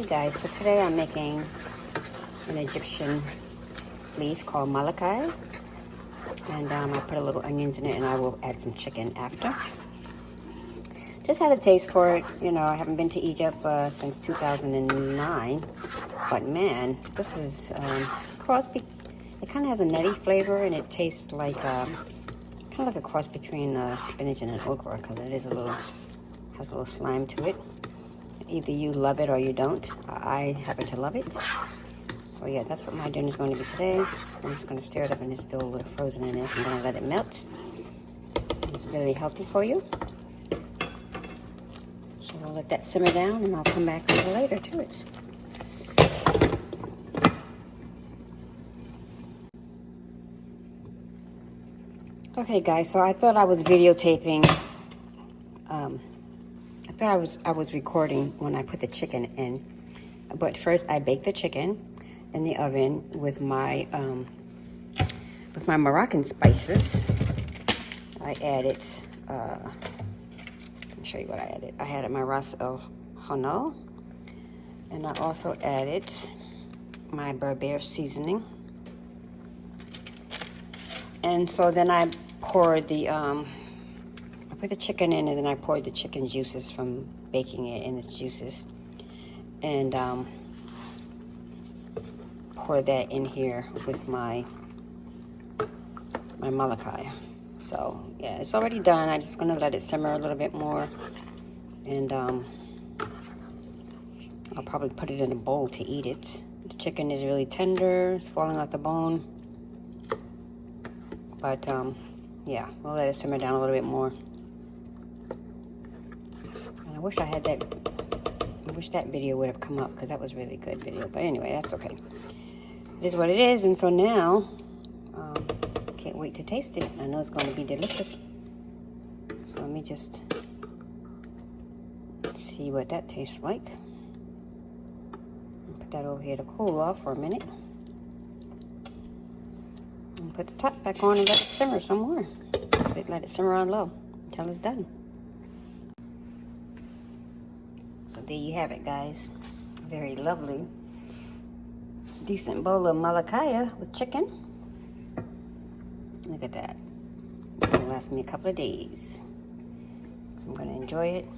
Hey guys, so today I'm making an Egyptian leaf called Molokhia, and I put a little onions in it, and I will add some chicken after. Just had a taste for it. You know, I haven't been to Egypt since 2009, but man, this is it's a cross. It kind of has a nutty flavor, and it tastes like kind of like a cross between spinach and an okra, because it is has a little slime to it. Either you love it or you don't. I happen to love it. So yeah, that's what my dinner is going to be today. I'm just going to stir it up, and it's still a little frozen in there. So I'm going to let it melt. It's really healthy for you. So we'll let that simmer down, and I'll come back a little later to it. Okay guys, so I thought I was videotaping. I was recording when I put the chicken in, but first I baked the chicken in the oven with my Moroccan spices. I added, let me show you what I added. I added my ras el hanout, and I also added my Berber seasoning. And so then I poured the I put the chicken in, and then I poured the chicken juices from baking it in its juices, and pour that in here with my Molokhia. So yeah, it's already done. I'm just gonna let it simmer a little bit more, and I'll probably put it in a bowl to eat it. The chicken is really tender; it's falling off the bone. But yeah, we'll let it simmer down a little bit more. And I wish that video would have come up, because that was a really good video. But anyway, that's okay. It is what it is. And so now, can't wait to taste it. I know it's going to be delicious. So let me just see what that tastes like. Put that over here to cool off for a minute. And put the top back on and let it simmer some more. Let it simmer on low until it's done. So there you have it, guys. Very lovely, decent bowl of Molokhia with chicken. Look at that. This will last me a couple of days. So I'm going to enjoy it.